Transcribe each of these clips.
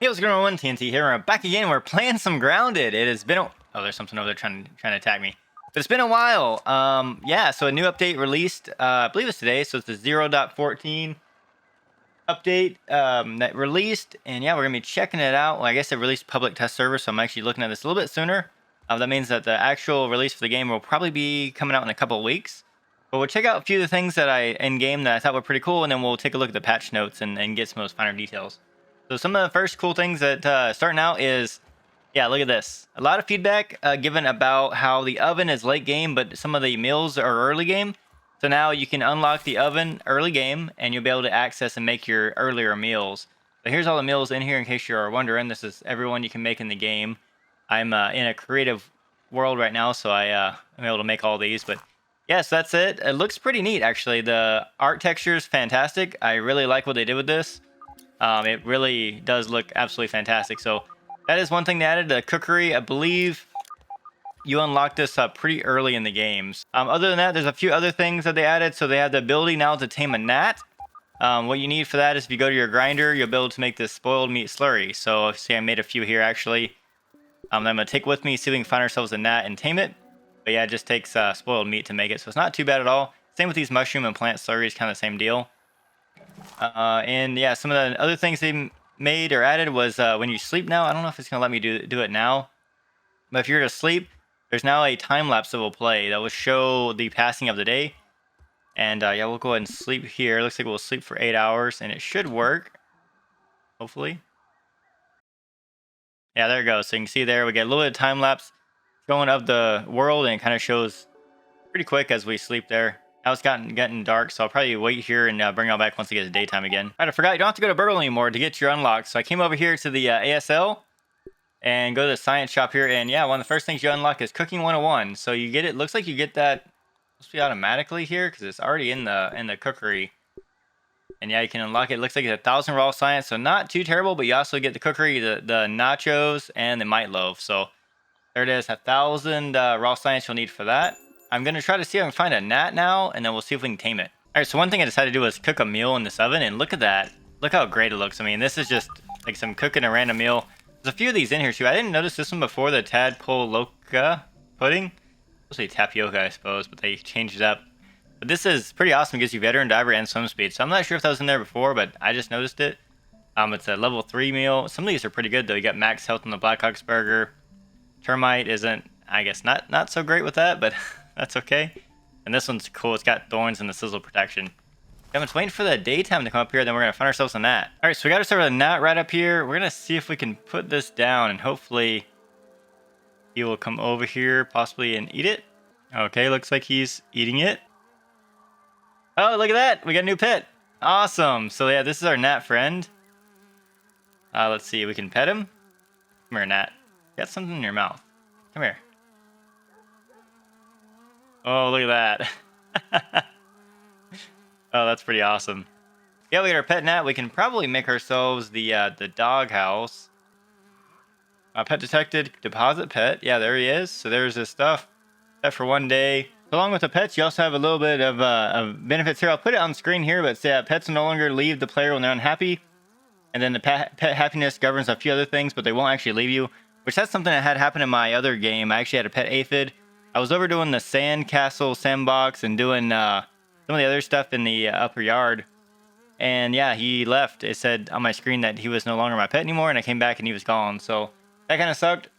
Hey, what's going on, TNT here. We're back again. We're playing some Grounded. It has been oh, there's something over there trying to attack me. But it's been a while. Yeah, so a new update released, I believe it's today. So it's the 0.14 update that released. And yeah, we're going to be checking it out. Well, I guess it released public test server, so I'm actually looking at this a little bit sooner. That means that the actual release for the game will probably be coming out in a couple of weeks. But we'll check out a few of the things that in-game that I thought were pretty cool, and then we'll take a look at the patch notes and get some of those finer details. So some of the first cool things that starting out is, yeah, look at this. A lot of feedback given about how the oven is late game, but some of the meals are early game. So now you can unlock the oven early game, and you'll be able to access and make your earlier meals. So here's all the meals in here in case you're wondering. This is everyone you can make in the game. I'm in a creative world right now, so I'm able to make all these. But yes, that's it. It looks pretty neat, actually. The art texture is fantastic. I really like what they did with this. It really does look absolutely fantastic. So that is one thing they added. The Cookery, I believe you unlock this pretty early in the games. Other than that, there's a few other things that they added. So they have the ability now to tame a gnat. What you need for that is if you go to your grinder, you'll be able to make this spoiled meat slurry. So see, I made a few here actually. I'm going to take with me, see if we can find ourselves a gnat and tame it. But yeah, it just takes spoiled meat to make it. So it's not too bad at all. Same with these mushroom and plant slurries, kind of the same deal. And yeah, some of the other things they made or added was when you sleep now. I don't know if it's going to let me do it now. But if you're to sleep, there's now a time lapse that will play that will show the passing of the day. And yeah, we'll go ahead and sleep here. Looks like we'll sleep for 8 hours and it should work. Hopefully. Yeah, there it goes. So you can see there we get a little bit of time lapse going of the world, and it kind of shows pretty quick as we sleep there. Now it's getting dark, so I'll probably wait here and bring y'all back once it gets daytime again. All right, I forgot you don't have to go to Burgle anymore to get your unlock. So I came over here to the ASL and go to the science shop here, and yeah, one of the first things you unlock is Cooking 101. So you get it. Looks like you get that supposed to be automatically here because it's already in the cookery. And yeah, you can unlock it. It looks like it's 1,000 raw science, so not too terrible. But you also get the cookery, the nachos, and the mite loaf. So there it is, 1,000 raw science you'll need for that. I'm going to try to see if I can find a gnat now, and then we'll see if we can tame it. All right, so one thing I decided to do was cook a meal in this oven, and look at that. Look how great it looks. I mean, this is just like some cooking a random meal. There's a few of these in here, too. I didn't notice this one before, the tadpole loca pudding. Mostly tapioca, I suppose, but they changed it up. But this is pretty awesome. It gives you veteran, diver, and swim speed. So I'm not sure if that was in there before, but I just noticed it. It's a level 3 meal. Some of these are pretty good, though. You got max health on the Blackhawks burger. Termite isn't, I guess, not so great with that, but that's okay. And this one's cool. It's got thorns and the sizzle protection. I'm just waiting for the daytime to come up here, then we're going to find ourselves a gnat. All right, so we got ourselves a gnat right up here. We're going to see if we can put this down, and hopefully he will come over here, possibly, and eat it. Okay, looks like he's eating it. Oh, look at that. We got a new pet. Awesome. So yeah, this is our gnat friend. Let's see. We can pet him. Come here, gnat. You got something in your mouth. Come here. Oh, look at that. Oh, that's pretty awesome. Yeah, we got our pet gnat. We can probably make ourselves the dog house. Pet detected. Deposit pet. Yeah, there he is. So there's his stuff. Pet for 1 day. Along with the pets, you also have a little bit of benefits here. I'll put it on screen here, but say pets no longer leave the player when they're unhappy. And then the pet happiness governs a few other things, but they won't actually leave you. Which that's something that had happened in my other game. I actually had a pet aphid. I was over doing the sand castle, sandbox, and doing some of the other stuff in the upper yard. And yeah, he left. It said on my screen that he was no longer my pet anymore, and I came back and he was gone. So that kind of sucked.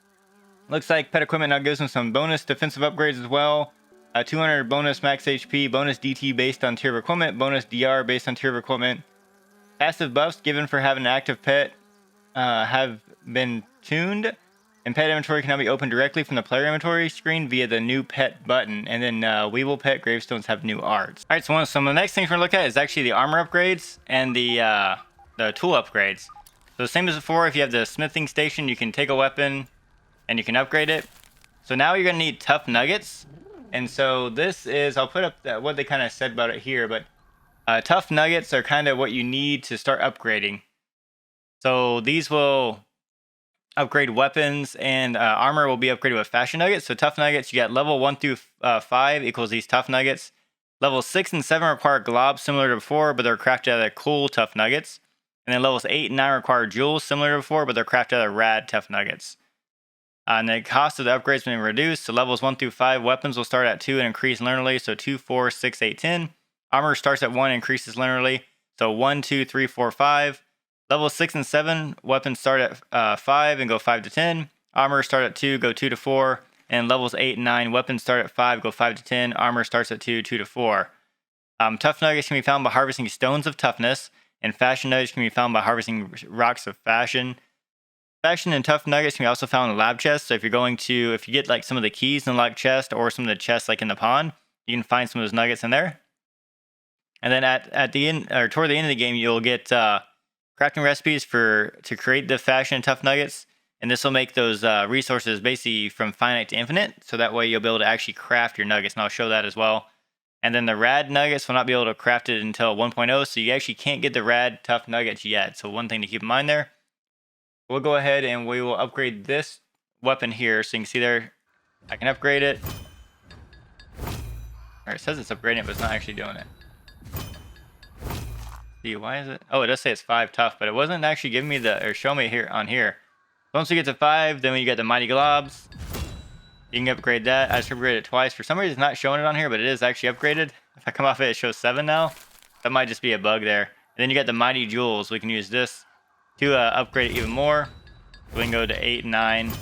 Looks like pet equipment now gives him some bonus defensive upgrades as well. 200 bonus max HP, bonus DT based on tier of equipment, bonus DR based on tier of equipment. Passive buffs given for having an active pet have been tuned. And pet inventory can now be opened directly from the player inventory screen via the new pet button. And then Weevil pet gravestones have new arts. All right, so some of the next things we're going to look at is actually the armor upgrades and the tool upgrades. So the same as before, if you have the smithing station, you can take a weapon and you can upgrade it. So now you're going to need tough nuggets. And so this is, I'll put up what they kind of said about it here, but tough nuggets are kind of what you need to start upgrading. So these will upgrade weapons, and armor will be upgraded with fashion nuggets. So tough nuggets, you got level 1 through 5 equals these tough nuggets. Level 6 and 7 require globs similar to before, but they're crafted out of cool tough nuggets. And then levels 8 and 9 require jewels, similar to before, but they're crafted out of rad tough nuggets. And the cost of the upgrades has been reduced. So levels 1 through 5, weapons will start at 2 and increase linearly. So 2, 4, 6, 8, 10. Armor starts at 1 and increases linearly. So 1, 2, 3, 4, 5. Levels 6 and 7, weapons start at 5 and go 5 to 10. Armor start at 2, go 2 to 4. And levels 8 and 9, weapons start at 5, go 5 to 10. Armor starts at 2, 2 to 4. Tough nuggets can be found by harvesting stones of toughness. And fashion nuggets can be found by harvesting rocks of fashion. Fashion and tough nuggets can be also found in the lab chest. So if you get like some of the keys in the lab chest or some of the chests like in the pond, you can find some of those nuggets in there. And then at the end, or toward the end of the game, you'll get crafting recipes to create the fashion and tough nuggets. And this will make those resources basically from finite to infinite. So that way you'll be able to actually craft your nuggets. And I'll show that as well. And then the rad nuggets will not be able to craft it until 1.0. So you actually can't get the rad tough nuggets yet. So one thing to keep in mind there. We'll go ahead and we will upgrade this weapon here. So you can see there, I can upgrade it. Or it says it's upgrading it, but it's not actually doing it. See, why is it? Oh, it does say it's 5 tough, but it wasn't actually giving me or showing me here on here. Once we get to 5, then we get the mighty globs. You can upgrade that. I just upgraded it twice. For some reason, it's not showing it on here, but it is actually upgraded. If I come off it, it shows 7 now. That might just be a bug there. And then you got the mighty jewels. We can use this to upgrade it even more. We can go to 8 and 9. And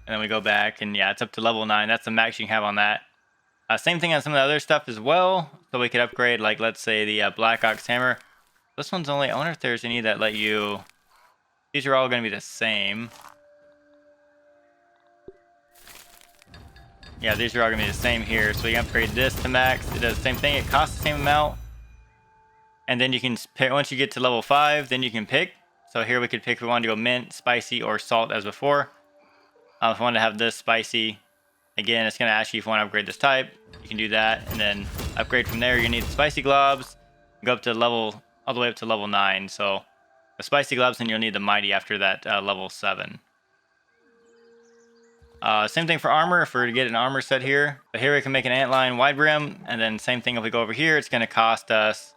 then we go back, and yeah, it's up to level 9. That's the max you can have on that. Same thing on some of the other stuff as well. So we could upgrade, like, let's say the Black Ox Hammer. This one's only, I wonder if there's any that let you... These are all going to be the same. Yeah, these are all going to be the same here. So you can upgrade this to max. It does the same thing. It costs the same amount. And then you can pick, once you get to level 5, then you can pick. So here we could pick if we wanted to go mint, spicy, or salt as before. If we wanted to have this spicy, again, it's going to ask you if you want to upgrade this type. You can do that, and then upgrade from there. You need the spicy globs. Go up to level, all the way up to level 9. So the spicy globs, and you'll need the mighty after that level 7. Same thing for armor, if we were to get an armor set here. But here we can make an antlion wide brim, and then same thing if we go over here, it's going to cost us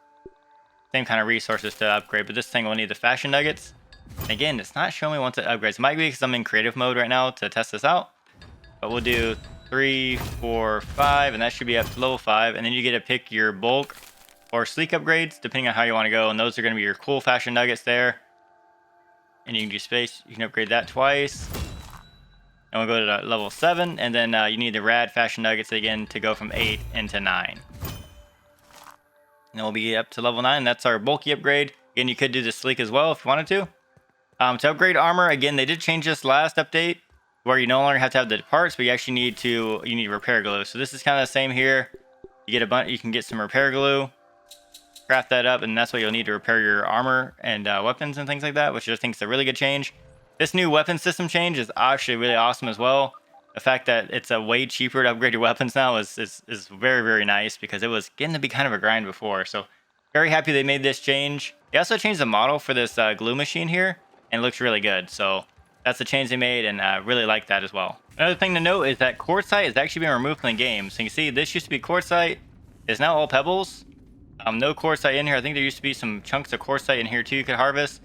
same kind of resources to upgrade. But this thing will need the fashion nuggets. And again, it's not showing me once it upgrades. It might be because I'm in creative mode right now to test this out. But we'll do 3, 4, 5, and that should be up to level 5. And then you get to pick your bulk or sleek upgrades, depending on how you want to go. And those are going to be your cool fashion nuggets there. And you can do space. You can upgrade that twice. And we'll go to level 7. And then you need the rad fashion nuggets again to go from 8 into 9. And then we'll be up to level 9. That's our bulky upgrade. Again, you could do the sleek as well if you wanted to. To upgrade armor, again, they did change this last update where you no longer have to have the parts, but you actually need repair glue. So this is kind of the same here. You get you can get some repair glue, craft that up, and that's what you'll need to repair your armor and weapons and things like that, which I think is a really good change. This new weapon system change is actually really awesome as well. The fact that it's a way cheaper to upgrade your weapons now is very, very nice, because it was getting to be kind of a grind before. So very happy they made this change. They also changed the model for this glue machine here, and it looks really good. So that's the change they made, and I really like that as well. Another thing to note is that quartzite is actually being removed from the game. So you can see this used to be quartzite. It's now all pebbles. No quartzite in here. I think there used to be some chunks of quartzite in here too you could harvest.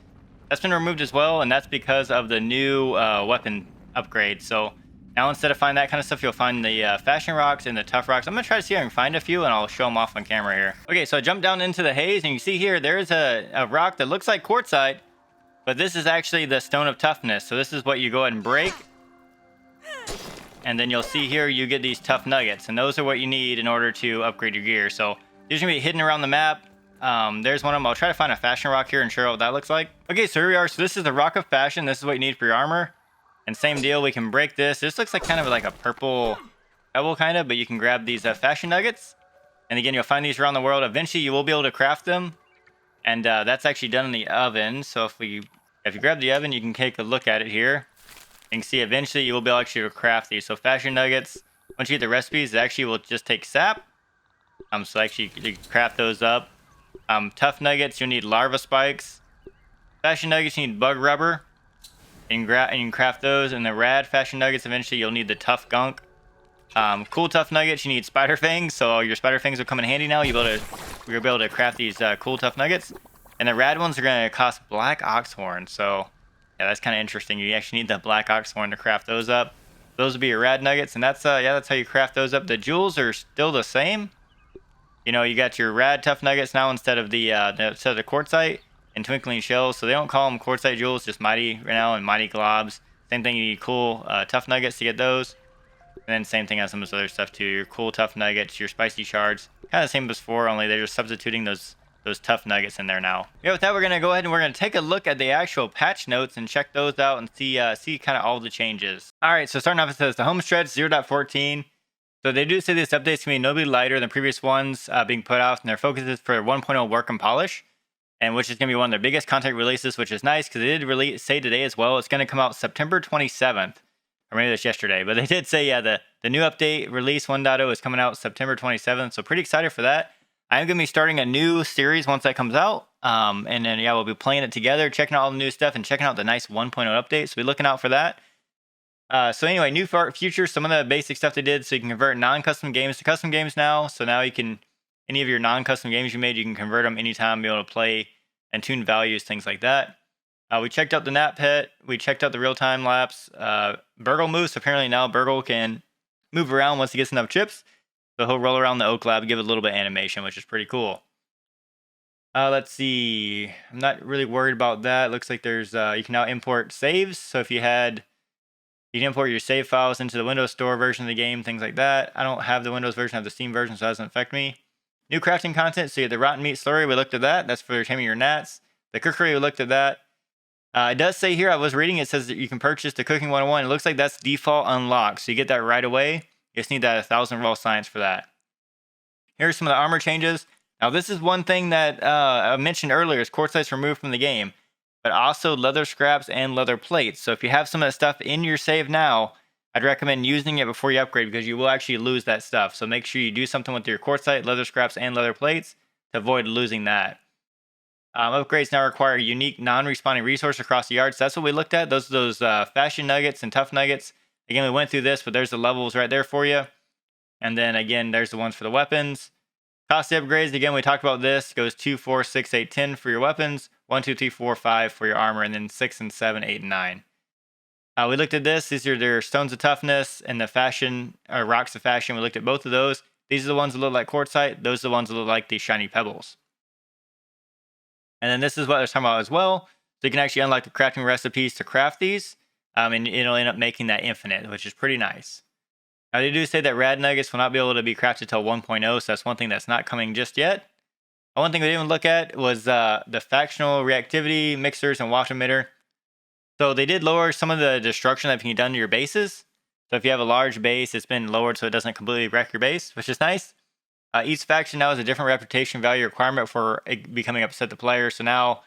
That's been removed as well, and that's because of the new weapon upgrade. So now instead of finding that kind of stuff, you'll find the fashion rocks and the tough rocks. I'm going to try to see if I can find a few, and I'll show them off on camera here. Okay, so I jumped down into the haze, and you can see here, there's a rock that looks like quartzite, but this is actually the stone of toughness. So this is what you go ahead and break. And then you'll see here, you get these tough nuggets, and those are what you need in order to upgrade your gear. So these are going to be hidden around the map. There's one of them. I'll try to find a fashion rock here and show what that looks like. Okay, so here we are. So this is the rock of fashion. This is what you need for your armor. And same deal, we can break this. This looks like kind of like a purple pebble kind of, but you can grab these fashion nuggets. And again, you'll find these around the world. Eventually, you will be able to craft them. And that's actually done in the oven. So if you grab the oven, you can take a look at it here. You can see eventually you will be able to craft these. So fashion nuggets, once you get the recipes, it actually will just take sap. So actually you craft those up. Tough nuggets, you'll need larva spikes. Fashion nuggets, you need bug rubber. And you can craft those. And the rad fashion nuggets, eventually you'll need the tough gunk. Cool tough nuggets, you need spider fangs. So your spider fangs will come in handy now. You'll be able to craft these cool tough nuggets. And the rad ones are going to cost black oxhorn. So yeah, that's kind of interesting. You actually need the black oxhorn to craft those up. Those would be your rad nuggets, and that's yeah, that's how you craft those up. The jewels are still the same. You know, you got your rad tough nuggets now instead of the quartzite and twinkling shells. So they don't call them quartzite jewels, just mighty right now and mighty globs. Same thing, you need cool tough nuggets to get those. And then same thing as some of this other stuff too. Your cool tough nuggets, your spicy shards. Kind of the same as before, only they're just substituting those tough nuggets in there now. Yeah, with that, we're gonna go ahead and we're gonna take a look at the actual patch notes and check those out and see kind of all the changes. All right, so starting off, it says the home stretch 0.14. So they do say this update's gonna be notably lighter than previous ones being put out, and their focus is for 1.0 work and polish, and which is gonna be one of their biggest content releases, which is nice because they did say today as well. It's gonna come out September 27th, or maybe that's yesterday, but they did say yeah the new update release 1.0 is coming out September 27th. So pretty excited for that. I'm going to be starting a new series once that comes out. And then, yeah, we'll be playing it together, checking out all the new stuff, and checking out the nice 1.0 update. So be looking out for that. So anyway, new features, some of the basic stuff they did. So you can convert non-custom games to custom games now. So now you can, any of your non-custom games you made, you can convert them anytime, be able to play and tune values, things like that. We checked out the Gnat pet. We checked out the real-time lapse. Burgle moves. Apparently now Burgle can move around once he gets enough chips. So he'll roll around the oak lab, give it a little bit of animation, which is pretty cool. Let's see. I'm not really worried about that. Looks like there's you can now import saves. So if you can import your save files into the Windows Store version of the game, things like that. I don't have the Windows version, I have the Steam version, so that doesn't affect me. New crafting content. So you have the rotten meat slurry. We looked at that. That's for taming your gnats. The cookery, we looked at that. It does say here, I was reading, it says that you can purchase the Cooking 101. It looks like that's default unlocked. So you get that right away. You just need that 1,000 raw science for that. Here's some of the armor changes. Now, this is one thing that I mentioned earlier is quartzite's removed from the game, but also leather scraps and leather plates. So if you have some of that stuff in your save now, I'd recommend using it before you upgrade because you will actually lose that stuff. So make sure you do something with your quartzite, leather scraps, and leather plates to avoid losing that. Upgrades now require a unique non-respawning resource across the yard. So that's what we looked at. Those fashion nuggets and tough nuggets. Again, we went through this, but there's the levels right there for you. And then again, there's the ones for the weapons. Cost upgrades, again, we talked about this. It goes 2, 4, 6, 8, 10 for your weapons. 1, 2, 3, 4, 5 for your armor. And then 6 and 7, 8, and 9. We looked at this. These are their stones of toughness and the fashion, or rocks of fashion. We looked at both of those. These are the ones that look like quartzite. Those are the ones that look like these shiny pebbles. And then this is what I was talking about as well. So you can actually unlock the crafting recipes to craft these. And it'll end up making that infinite, which is pretty nice. Now, they do say that rad nuggets will not be able to be crafted till 1.0, so that's one thing that's not coming just yet. One thing we didn't look at was the factional reactivity, mixers, and waft emitter. So they did lower some of the destruction that can be done to your bases. So if you have a large base, it's been lowered so it doesn't completely wreck your base, which is nice. Each faction now has a different reputation value requirement for it becoming upset the player. So now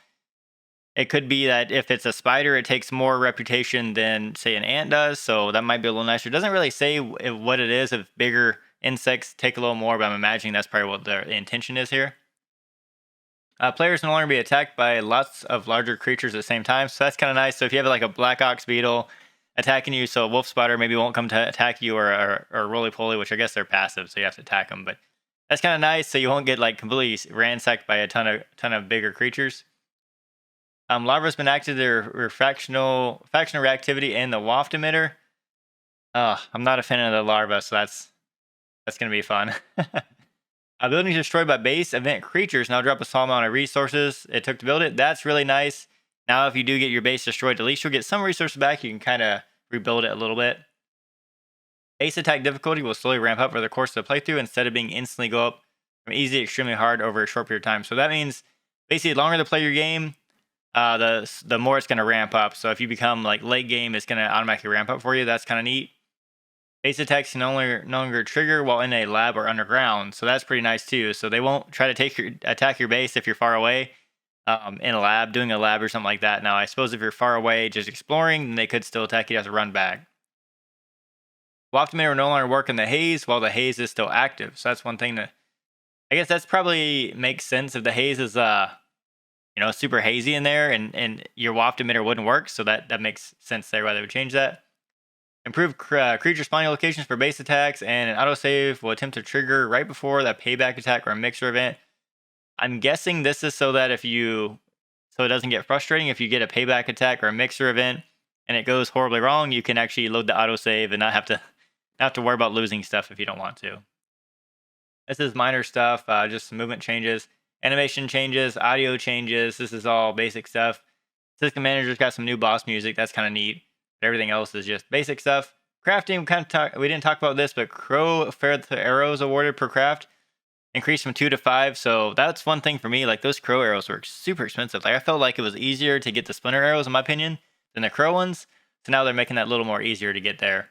it could be that if it's a spider, it takes more reputation than, say, an ant does. So that might be a little nicer. It doesn't really say what it is. If bigger insects take a little more, but I'm imagining that's probably what the intention is here. Players no longer be attacked by lots of larger creatures at the same time. So that's kind of nice. So if you have like a black ox beetle attacking you, so a wolf spider maybe won't come to attack you, or a roly-poly, which I guess they're passive, so you have to attack them. But that's kind of nice. So you won't get like completely ransacked by a ton of bigger creatures. Larva's been active their factional reactivity and the waft emitter. I'm not a fan of the larva, so that's going to be fun. Buildings destroyed by base event creatures now drop a small amount of resources it took to build it. That's really nice. Now, if you do get your base destroyed, at least you'll get some resources back. You can kind of rebuild it a little bit. Base attack difficulty will slowly ramp up over the course of the playthrough instead of being instantly go up from easy to extremely hard over a short period of time. So that means basically the longer to play your game, the more it's going to ramp up. So if you become like late game, it's going to automatically ramp up for you. That's kind of neat. Base attacks can no longer trigger while in a lab or underground. So that's pretty nice too. So they won't try to attack your base if you're far away in a lab, doing a lab or something like that. Now, I suppose if you're far away just exploring, then they could still attack you. You have to run back. Waft emitter will no longer work in the haze while the haze is still active. So that's one thing that I guess that's probably makes sense if the haze is super hazy in there and your waft emitter wouldn't work. So that makes sense there why they would change that. Improved creature spawning locations for base attacks, and an autosave will attempt to trigger right before that payback attack or a mixer event. I'm guessing this is so that if you so it doesn't get frustrating. If you get a payback attack or a mixer event and it goes horribly wrong, you can actually load the autosave and not have to worry about losing stuff if you don't want to. This is minor stuff, just some movement changes, animation changes, audio changes. This is all basic stuff. System Manager's got some new boss music. That's kind of neat. But everything else is just basic stuff. Crafting, we didn't talk about this, but Crow Feather Arrows awarded per craft increased from 2 to 5. So that's one thing for me. Like, those Crow arrows were super expensive. Like, I felt like it was easier to get the Splinter arrows, in my opinion, than the Crow ones. So now they're making that a little more easier to get there.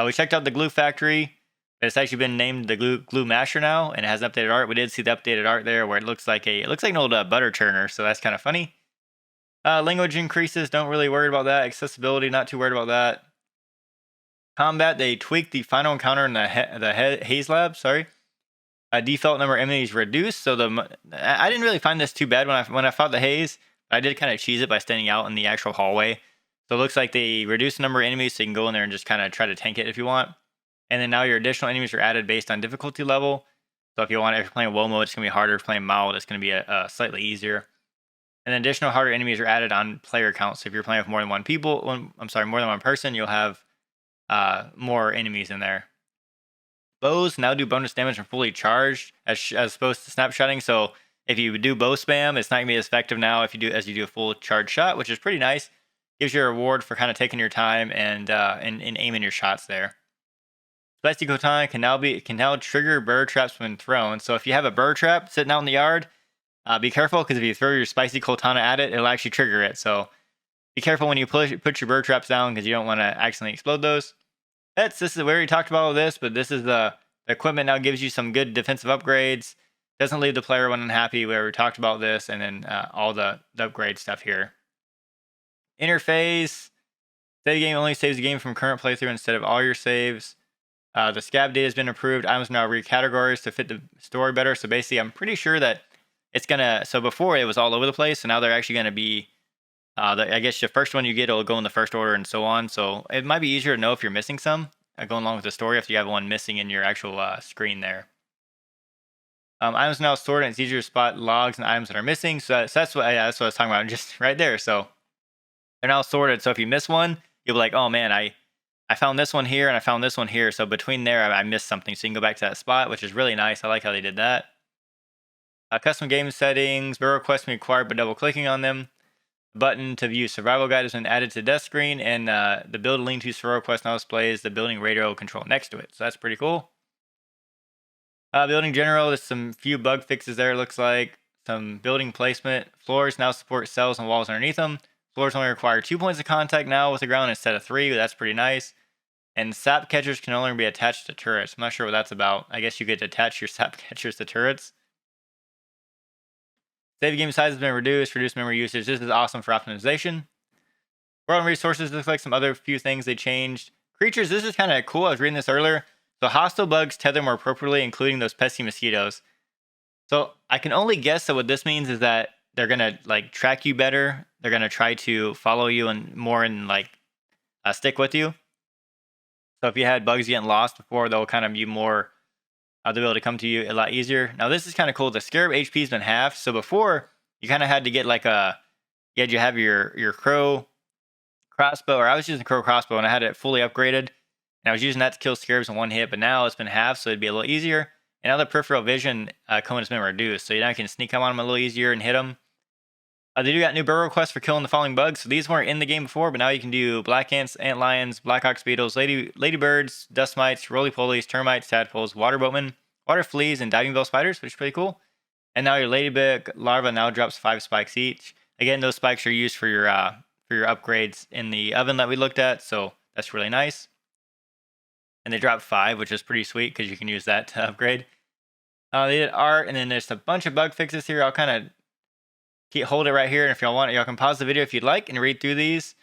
We checked out the Glue Factory. It's actually been named the Glue Masher now, and it has updated art. We did see the updated art there, where it looks like an old butter churner. So that's kind of funny. Language increases, don't really worry about that. Accessibility, not too worried about that. Combat, they tweaked the final encounter in the Haze Lab. Sorry. Default number of enemies reduced. So I didn't really find this too bad when I fought the Haze. I did kind of cheese it by standing out in the actual hallway. So it looks like they reduced the number of enemies, so you can go in there and just kind of try to tank it if you want. And then now your additional enemies are added based on difficulty level. So if you're playing WoW mode, it's going to be harder. If you're playing mild, it's going to be slightly easier. And then additional harder enemies are added on player count. So if you're playing with more than one person, you'll have more enemies in there. Bows now do bonus damage when fully charged, as opposed to snapshotting. So if you do bow spam, it's not going to be as effective now as you do a full charge shot, which is pretty nice. Gives you a reward for kind of taking your time and aiming your shots there. Spicy Katana can now trigger burr traps when thrown. So if you have a burr trap sitting out in the yard, be careful, because if you throw your Spicy Katana at it, it'll actually trigger it. So be careful when you put your burr traps down, because you don't want to accidentally explode those. We already talked about all this, but this is the equipment now gives you some good defensive upgrades. Doesn't leave the player unhappy. We already talked about this, and then all the upgrade stuff here. Interface. Save game only saves the game from current playthrough instead of all your saves. The scab data has been improved. Items now recategorized to fit the story better. So basically, I'm pretty sure that it's gonna. So before it was all over the place, so now they're actually gonna be. I guess the first one you get will go in the first order and so on. So it might be easier to know if you're missing some going along with the story if you have one missing in your actual screen there. Items now stored, and it's easier to spot logs and items that are missing. So that's what I was talking about, just right there. So they're now sorted. So if you miss one, you'll be like, oh man, I found this one here and I found this one here. So between there, I missed something. So you can go back to that spot, which is really nice. I like how they did that. Custom game settings. Burrow quests can be acquired by double clicking on them. Button to view survival guide has been added to the desk screen, and the build lean to survival quest now displays the building radio control next to it. So that's pretty cool. Building general, there's some few bug fixes there. It looks like some building placement. Floors now support cells and walls underneath them. Floors only require 2 points of contact now with the ground instead of 3. That's pretty nice. And sap catchers can only be attached to turrets. I'm not sure what that's about. I guess you could attach your sap catchers to turrets. Save game size has been reduced memory usage. This is awesome for optimization. World and resources looks like some other few things they changed. Creatures, this is kind of cool. I was reading this earlier. So hostile bugs tether more appropriately, including those pesky mosquitoes. So I can only guess that what this means is that they're gonna like track you better. They're gonna try to follow you and stick with you. So if you had bugs getting lost before, they'll kind of be more. They'll be able to come to you a lot easier. Now this is kind of cool. The scarab HP has been halved. So before you kind of had to get you had to have your crow crossbow, or I was using crow crossbow and I had it fully upgraded. And I was using that to kill scarabs in one hit, but now it's been halved, so it'd be a little easier. And now the peripheral vision cone has been reduced, so you now can sneak up on them a little easier and hit them. They do got new burrow requests for killing the following bugs. So these weren't in the game before, but now you can do black ants, ant lions, black ox beetles, ladybirds, dust mites, roly-polies, termites, tadpoles, water boatmen, water fleas, and diving bell spiders, which is pretty cool. And now your ladybug larva now drops 5 spikes each. Again, those spikes are used for your upgrades in the oven that we looked at, so that's really nice. And they dropped 5, which is pretty sweet because you can use that to upgrade. They did art, and then there's a bunch of bug fixes here. I'll kind of hold it right here, and if y'all want it, y'all can pause the video if you'd like and read through these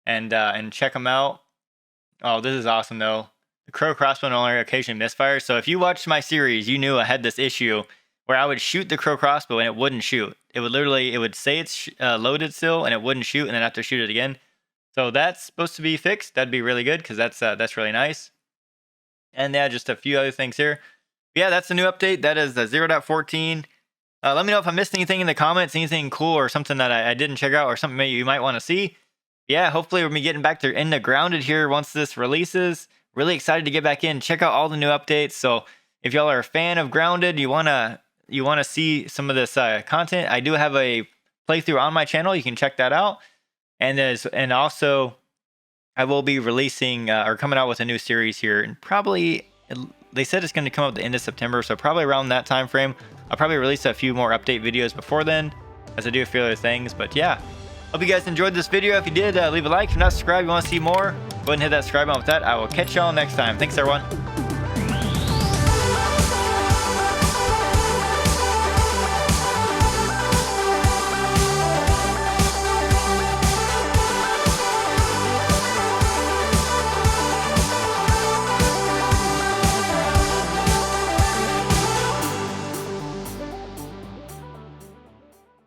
and check them out. Oh, this is awesome though. The crow crossbow only occasionally misfires. So if you watched my series, you knew I had this issue where I would shoot the crow crossbow and it wouldn't shoot. It would say it's loaded still and it wouldn't shoot, and then I have to shoot it again. So that's supposed to be fixed. That'd be really good because that's really nice. And yeah, just a few other things here. Yeah, that's the new update. That is the 0.14. Let me know if I missed anything in the comments, anything cool or something that I didn't check out or something maybe you might want to see. Yeah, hopefully we'll be getting back to into Grounded here once this releases. Really excited to get back in, check out all the new updates. So if y'all are a fan of Grounded, you wanna see some of this content, I do have a playthrough on my channel. You can check that out. And also I will be releasing or coming out with a new series here, and probably they said it's going to come out at the end of September, so probably around that time frame. I'll probably release a few more update videos before then, as I do a few other things. But yeah, hope you guys enjoyed this video. If you did, leave a like. If you're not subscribed, you want to see more, go ahead and hit that subscribe button. With that, I will catch y'all next time. Thanks, everyone.